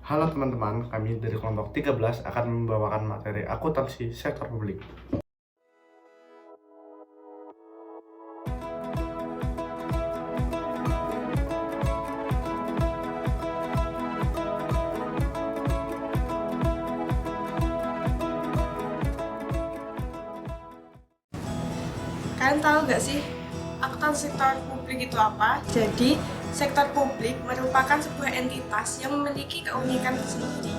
Halo teman-teman, kami dari kelompok 13 akan membawakan materi akuntansi sektor publik. Kalian tahu nggak sih akuntansi sektor publik itu apa? Jadi, sektor publik merupakan sebuah entitas yang memiliki keunikan tersendiri.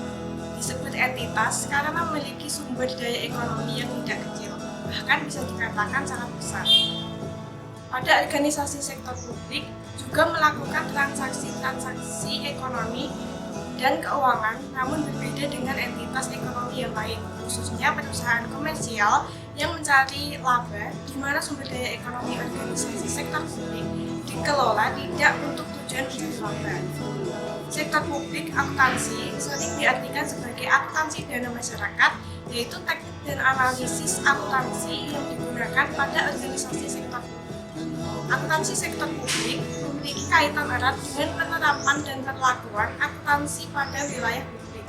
Disebut entitas karena memiliki sumber daya ekonomi yang tidak kecil, bahkan bisa dikatakan sangat besar. Pada organisasi sektor publik juga melakukan transaksi-transaksi ekonomi dan keuangan, namun berbeda dengan entitas ekonomi yang lain, khususnya perusahaan komersial yang mencari laba, di mana sumber daya ekonomi organisasi sektor publik dikelola tidak untuk tujuan mencari laba. Sektor publik akuntansi sering diartikan sebagai akuntansi dana masyarakat, yaitu teknik dan analisis akuntansi yang digunakan pada organisasi sektor publik. Akuntansi sektor publik memiliki kaitan erat dengan penerapan dan perlakuan akuntansi pada wilayah publik.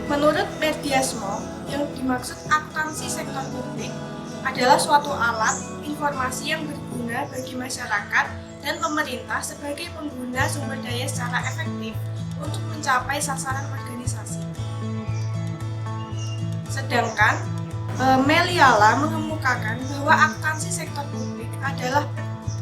Menurut Mediasmo, yang dimaksud akuntansi sektor publik adalah suatu alat informasi yang berguna bagi masyarakat dan pemerintah sebagai pengguna sumber daya secara efektif untuk mencapai sasaran organisasi. Sedangkan Meliala mengemukakan bahwa akuntansi sektor publik adalah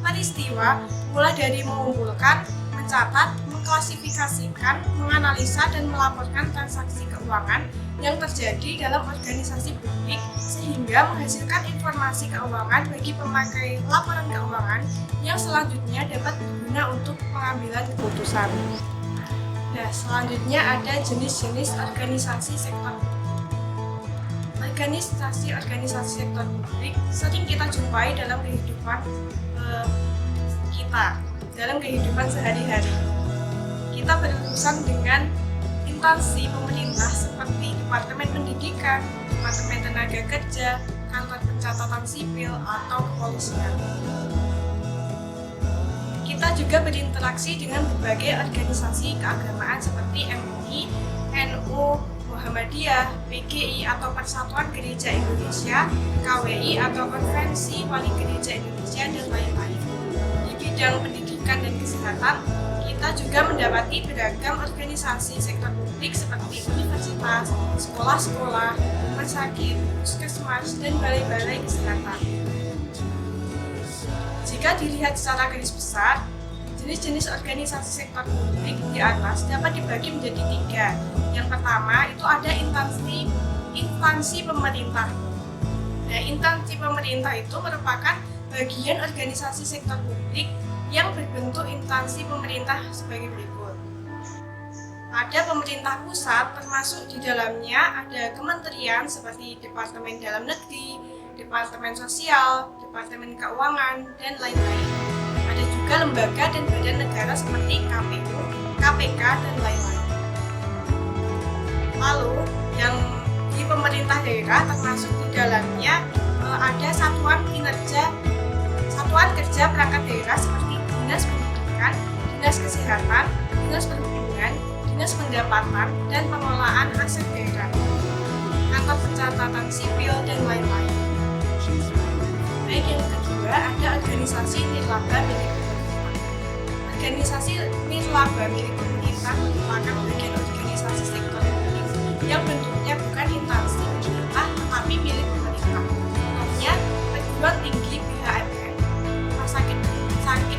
peristiwa mulai dari mengumpulkan, mencatat, mengklasifikasikan, menganalisa, dan melaporkan transaksi keuangan yang terjadi dalam organisasi publik sehingga menghasilkan informasi keuangan bagi pemakai laporan keuangan yang selanjutnya dapat berguna untuk pengambilan keputusan. Nah, selanjutnya ada jenis-jenis organisasi sektor publik. Organisasi sektor publik sering kita jumpai dalam kehidupan kita, dalam kehidupan sehari-hari. Kita berurusan dengan instansi pemerintah seperti Departemen Pendidikan, Departemen Tenaga Kerja, Kantor Pencatatan Sipil, atau Kepolisian. Kita juga berinteraksi dengan berbagai organisasi keagamaan seperti MUI, NU, Muhammadiyah, PGI atau Persatuan Gereja Indonesia, KWI atau Konferensi Wali Gereja Indonesia, dan lain-lain. Di bidang pendidikan dan kesehatan, kita juga mendapati beragam organisasi sektor publik seperti universitas, sekolah-sekolah, rumah sakit, puskesmas, dan balai-balai kesehatan. Jika dilihat secara garis besar, jenis-jenis organisasi sektor publik di atas dapat dibagi menjadi tiga. Yang pertama itu ada instansi pemerintah. Nah, instansi pemerintah itu merupakan bagian organisasi sektor publik yang berbentuk instansi pemerintah sebagai berikut. Ada pemerintah pusat, termasuk di dalamnya ada kementerian seperti Departemen Dalam Negeri, Departemen Sosial, Departemen Keuangan, dan lain-lain. Ada juga lembaga dan badan negara seperti KPU, KPK, dan lain-lain. Lalu, yang di pemerintah daerah termasuk di dalamnya ada satuan kerja perangkat daerah seperti Dinas Pendidikan, Dinas Kesehatan, Dinas Perhubungan, Dinas Pendapatan, dan Pengelolaan Aset Daerah, Kantor Pencatatan Sipil, dan lain-lain. Baik, yang kedua ada organisasi nirlaba milik pemerintah. Organisasi nirlaba milik pemerintah merupakan bagian organisasi sektor publik yang bentuknya bukan instansi pemerintah tetapi milik pemerintah. Contohnya perguruan tinggi BHMN, rumah sakit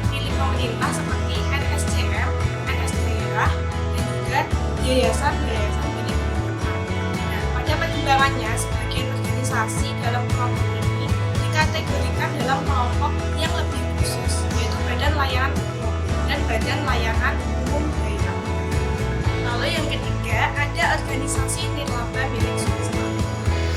milik pemerintah seperti NSCM, NS daerah, dan juga yayasan-yayasan milik pemerintah. Nah, pada perkembangannya sebagian organisasi dalam kelompok ini dikategorikan dalam kelompok yang lebih khusus, yaitu Badan Layanan Umum dan Badan Layanan Umum Daerah. Lalu yang ketiga ada organisasi nirlaba milik swasta.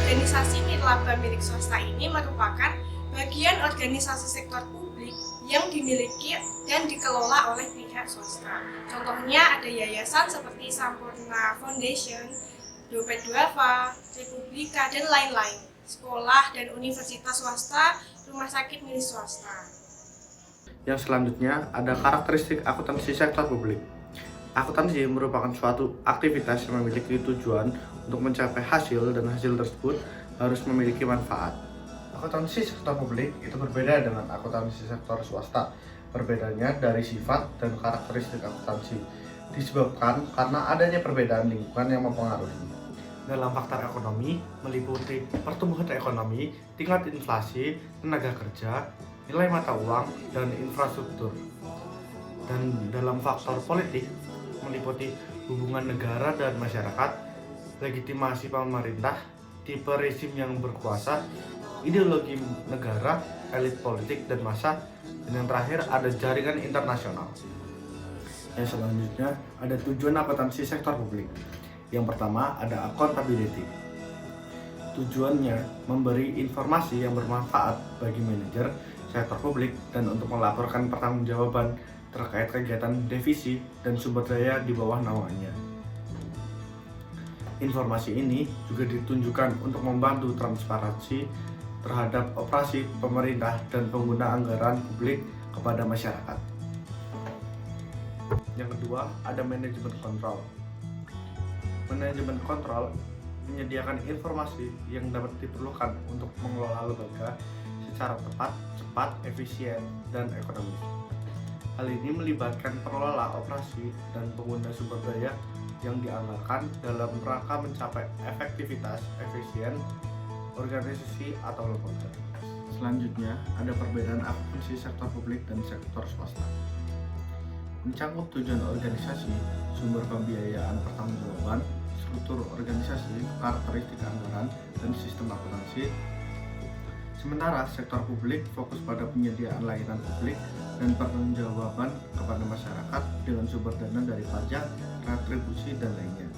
Organisasi nirlaba milik swasta ini merupakan bagian organisasi sektor publik yang dimiliki dan dikelola oleh pihak swasta. Contohnya ada yayasan seperti Sampurna Foundation, Dompet Duafa, Republika, dan lain-lain. Sekolah dan universitas swasta, rumah sakit milik swasta. Yang selanjutnya ada karakteristik akuntansi sektor publik. Akuntansi merupakan suatu aktivitas yang memiliki tujuan untuk mencapai hasil dan hasil tersebut harus memiliki manfaat. Akuntansi sektor publik itu berbeda dengan akuntansi sektor swasta. Perbedaannya dari sifat dan karakteristik akuntansi disebabkan karena adanya perbedaan lingkungan yang mempengaruhi. Dalam faktor ekonomi meliputi pertumbuhan ekonomi, tingkat inflasi, tenaga kerja, nilai mata uang, dan infrastruktur. Dan dalam faktor politik meliputi hubungan negara dan masyarakat, legitimasi pemerintah, tipe rezim yang berkuasa, ideologi negara, elit politik dan massa, dan yang terakhir ada jaringan internasional. Yang selanjutnya ada tujuan akuntansi sektor publik. Yang pertama ada accountability. Tujuannya memberi informasi yang bermanfaat bagi manajer sektor publik dan untuk melaporkan pertanggungjawaban terkait kegiatan divisi dan sumber daya di bawah naungannya. Informasi ini juga ditunjukkan untuk membantu transparansi terhadap operasi pemerintah dan pengguna anggaran publik kepada masyarakat. Yang kedua, ada manajemen kontrol. Manajemen kontrol menyediakan informasi yang dapat diperlukan untuk mengelola lembaga secara tepat, cepat, efisien, dan ekonomis. Hal ini melibatkan pengelola operasi dan pengguna sumber daya yang dianggarkan dalam rangka mencapai efektivitas, efisien, organisasi atau lembaga. Selanjutnya, ada perbedaan akuntansi sektor publik dan sektor swasta. Mencangkup tujuan organisasi, sumber pembiayaan pertanggungjawaban, struktur organisasi, karakteristik anggaran, dan sistem akuntansi. Sementara sektor publik fokus pada penyediaan layanan publik dan pertanggungjawaban kepada masyarakat dengan sumber dana dari pajak, retribusi, dan lainnya.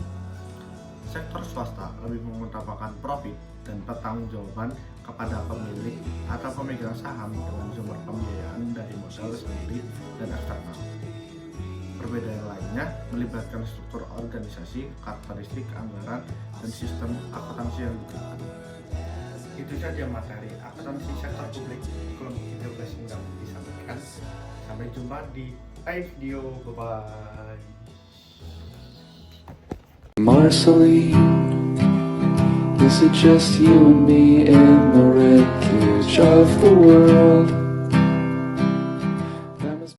Sektor swasta lebih mengutamakan profit dan pertanggungjawaban kepada pemilik atau pemegang saham dengan sumber pembiayaan dari modal sendiri dan eksternal. Perbedaan lainnya melibatkan struktur organisasi, karakteristik anggaran, dan sistem akuntansi yang digunakan. Itu saja materi akuntansi sektor publik kelompok 13 yang dapat disampaikan. Sampai jumpa di live video. Bye-bye. Marceline, is it just you and me in the wreckage of the world?